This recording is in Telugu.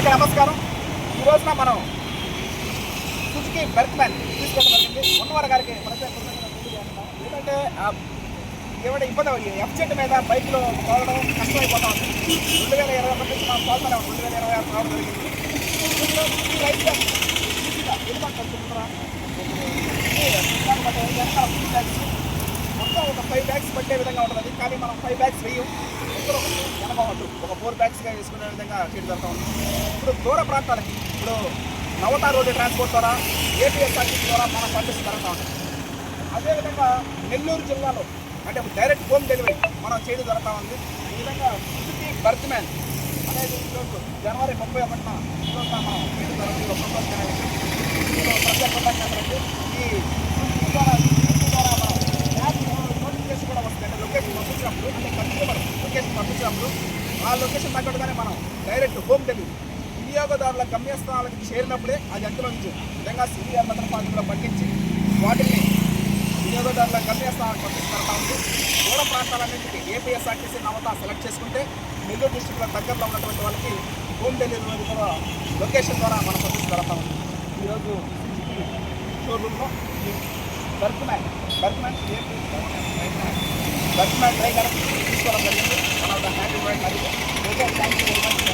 నమస్కారం. ఈ రోజున మనం సుజుకి బెర్క్మ్యాన్ తీసుకోవడం జరిగింది. ఉన్నవారి గారికి ఏంటంటే ఏమైనా ఇబ్బంది అవ్వాలి. ఎఫ్జెడ్ మీద బైక్లో పోవడం కష్టమైపోతా ఉంది. 2021 నుంచి మనం పోతానే 2026 రావడం జరిగింది. మొత్తం ఒక 5 బ్యాగ్స్ పట్టే విధంగా ఉంటుంది. కానీ మనం 5 బ్యాగ్స్ వేయం. వెనకవద్దు ఒక 4 బ్యాగ్స్గా వేసుకునే విధంగా చేయడం జరుగుతూ ఉంది. ఇప్పుడు దూర ప్రాంతాలకి ఇప్పుడు నవత రోడ్డు ట్రాన్స్పోర్ట్ ద్వారా ఏపీఎస్ఆర్టీసీ ద్వారా మనం పంపిస్తూ జరుగుతూ ఉంటుంది. అదేవిధంగా నెల్లూరు జిల్లాలో అంటే డైరెక్ట్ హోమ్ డెలివరీ మనం చేయడం జరుగుతూ ఉంది. ఈ విధంగా సుజుకి బెర్క్మ్యాన్ అనేది ఈరోజు జనవరి 31న ఈరోజు మనం చేయడం జరుగుతుంది. ఒక ఈ సుజుకి ద్వారా మనం నోటిఫికేషన్ కూడా వస్తుంది. అంటే లొకేషన్ పంపించినప్పుడు అంటే కన్స్యూమర్ లొకేషన్ పంపించినప్పుడు ఆ లొకేషన్ తగ్గట్టుగానే మనం డైరెక్ట్ హోమ్ డెలివరీ వినియోగదారుల గమ్యస్థానాలకు చేరినప్పుడే అది అందులోంచి విధంగా సివిఆర్ భద్రపాలనలో పట్టించి వాటిని వినియోగదారుల గమ్యస్థానాలకు పంపిస్తూ ఉంది. దూర ప్రాంతాలన్నింటికి ఏపీఎస్ఆర్టీసీ నవత సెలెక్ట్ చేసుకుంటే నెల్లూరు డిస్ట్రిక్ట్లో దగ్గరలో ఉన్నటువంటి వాళ్ళకి హోమ్ డెలివరీ కూడా లొకేషన్ ద్వారా మనం పంపిస్తూ ఉంది. ఈరోజు షోరూంలో బెర్క్మ్యాన్ డ్రైవర్ తీసుకోవడం జరిగింది. మన హ్యాండ్ రైడ్ మరియు థ్యాంక్ యూ వెరీ మచ్.